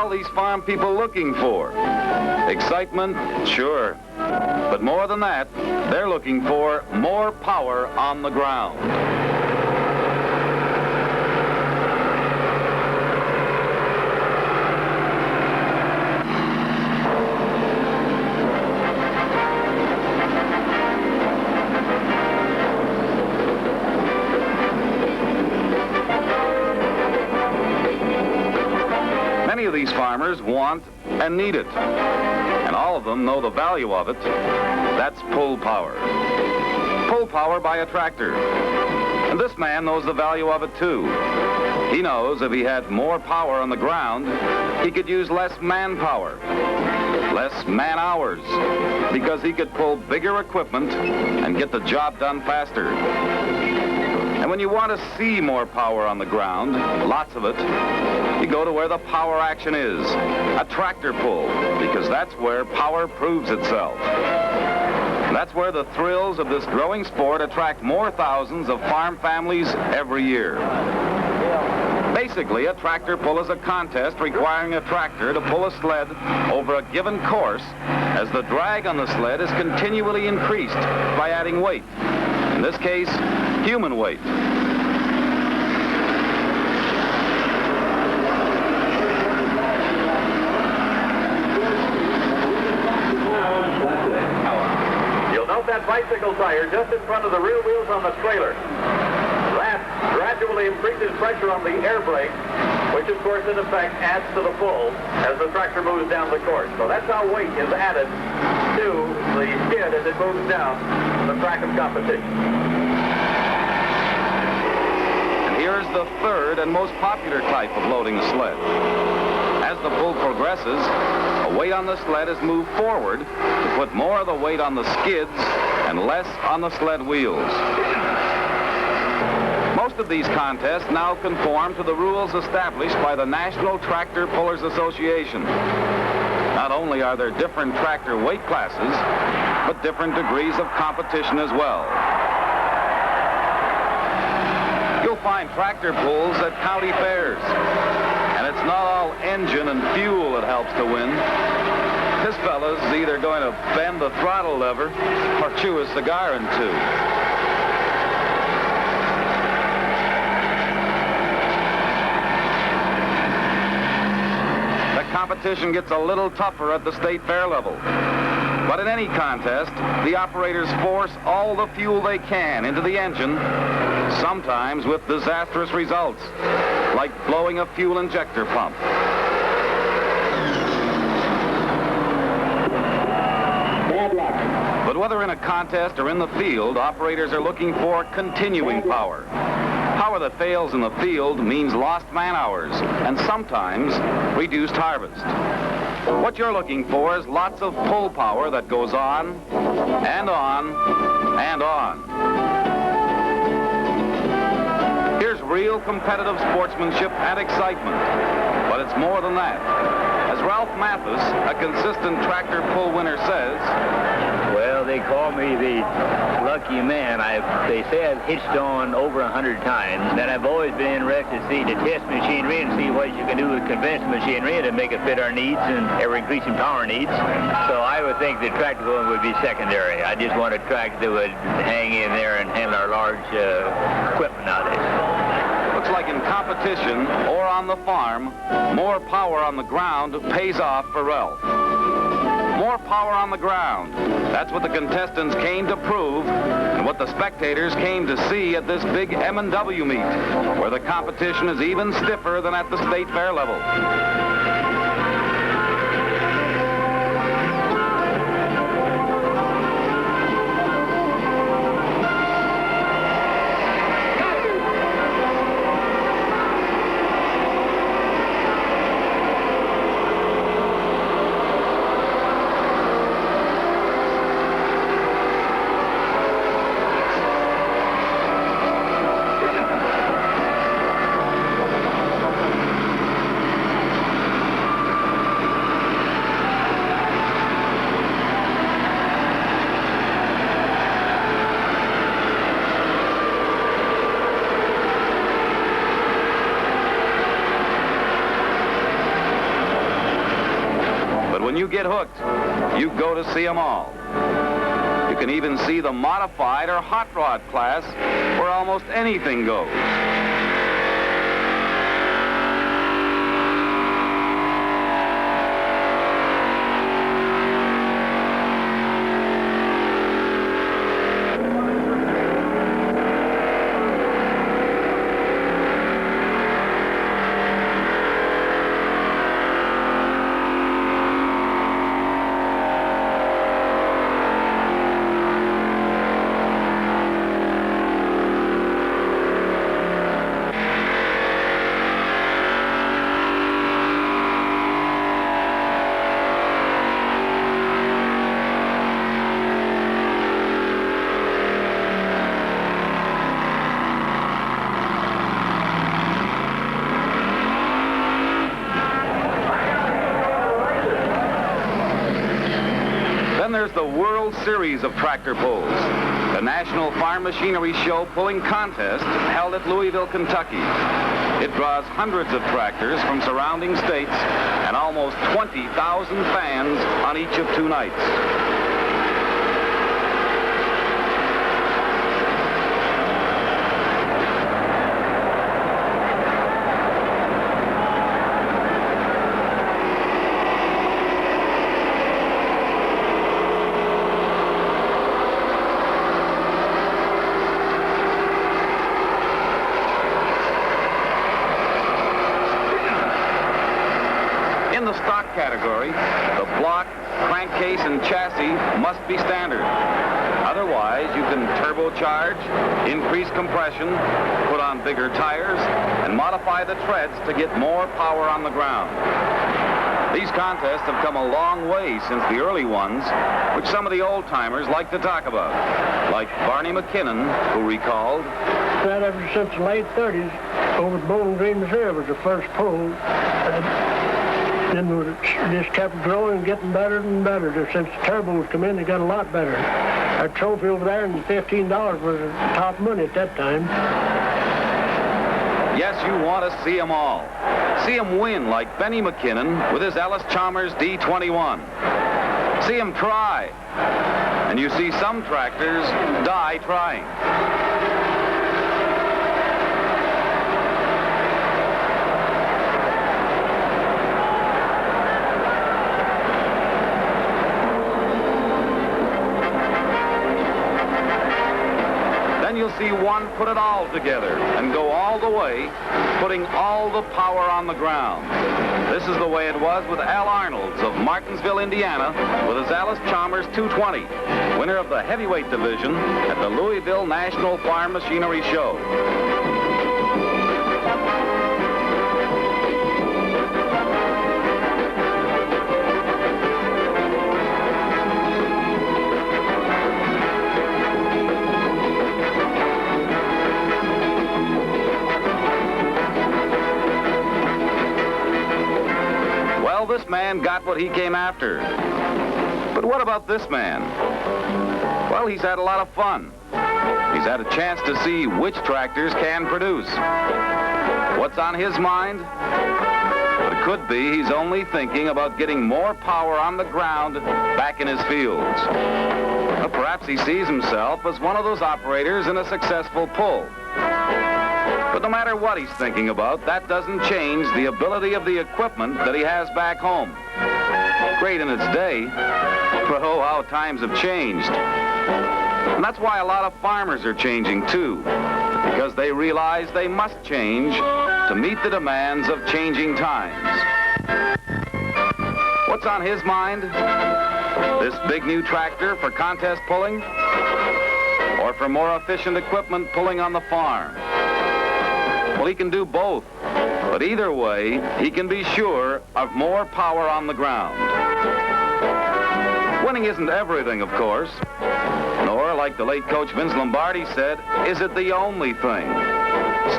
all these farm people looking for? Excitement? Sure. But more than that, they're looking for more power on the ground. Many of these farmers want and need it, and all of them know the value of it. That's pull power. Pull power by a tractor. And this man knows the value of it too. He knows if he had more power on the ground, he could use less manpower, less man hours, because he could pull bigger equipment and get the job done faster. And when you want to see more power on the ground, lots of it, you go to where the power action is, a tractor pull, because that's where power proves itself. That's where the thrills of this growing sport attract more thousands of farm families every year. Basically, a tractor pull is a contest requiring a tractor to pull a sled over a given course as the drag on the sled is continually increased by adding weight. In this case, human weight. You'll note that bicycle tire just in front of the rear wheels on the trailer. That gradually increases pressure on the air brake, which of course in effect adds to the pull as the tractor moves down the course. So that's how weight is added to the skid as it moves down the track of competition. Here's the third and most popular type of loading a sled. As the pull progresses, the weight on the sled is moved forward to put more of the weight on the skids and less on the sled wheels. Most of these contests now conform to the rules established by the National Tractor Pullers Association. Not only are there different tractor weight classes, but different degrees of competition as well. You'll find tractor pulls at county fairs, and it's not all engine and fuel that helps to win. This fella's either going to bend the throttle lever or chew a cigar in two. The competition gets a little tougher at the state fair level. But in any contest, the operators force all the fuel they can into the engine, sometimes with disastrous results, like blowing a fuel injector pump. Bad luck. But whether in a contest or in the field, operators are looking for continuing power. Power that fails in the field means lost man hours and sometimes reduced harvest. What you're looking for is lots of pull power that goes on and on and on. Here's real competitive sportsmanship and excitement, but it's more than that. As Ralph Mathis, a consistent tractor pull winner, says, well, they call me the lucky man. They say I've hitched on over 100 times, and I've always been interested to see the test machinery and see what you can do with conventional machinery to make it fit our needs and ever-increasing power needs. So I would think the tractor pulling would be secondary. I just want a tractor that would hang in there and handle our large equipment nowadays. Looks like in competition or on the farm, more power on the ground pays off for Ralph. More power on the ground. That's what the contestants came to prove and what the spectators came to see at this big M&W meet, where the competition is even stiffer than at the state fair level. when you get hooked, you go to see them all. You can even see the modified or hot rod class where almost anything goes. Then there's the World Series of tractor pulls, the National Farm Machinery Show pulling contest held at Louisville, Kentucky. It draws hundreds of tractors from surrounding states and almost 20,000 fans on each of 2 nights. In the stock category, the block, crankcase, and chassis must be standard. Otherwise, you can turbocharge, increase compression, put on bigger tires, and modify the treads to get more power on the ground. These contests have come a long way since the early ones, which some of the old-timers like to talk about, like Barney McKinnon, who recalled, That ever since the late 30s, over at Bowling Green, Missouri was the first pull. Then it just kept growing and getting better and better. Since the turbos come in, they got a lot better. Our trophy over there, and $15 was the top money at that time. yes, you want to see them all. See them win like Benny McKinnon with his Allis Chalmers D21. See them try. And you see some tractors die trying. You'll see one put it all together and go all the way, putting all the power on the ground. This is the way it was with Al Arnold's of Martinsville, Indiana, with his Allis Chalmers 220, winner of the heavyweight division at the Louisville National Farm Machinery Show. This man got what he came after. But what about this man? Well, he's had a lot of fun. He's had a chance to see which tractors can produce. What's on his mind? But it could be he's only thinking about getting more power on the ground back in his fields. Or perhaps he sees himself as one of those operators in a successful pull. But no matter what he's thinking about, that doesn't change the ability of the equipment that he has back home. Great in its day, but oh, how times have changed. And that's why a lot of farmers are changing too, because they realize they must change to meet the demands of changing times. What's on his mind? This big new tractor for contest pulling? Or for more efficient equipment pulling on the farm? Well, he can do both, but either way, he can be sure of more power on the ground. Winning isn't everything, of course, nor, like the late coach Vince Lombardi said, is it the only thing.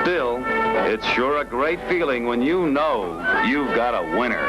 Still, it's sure a great feeling when you know you've got a winner.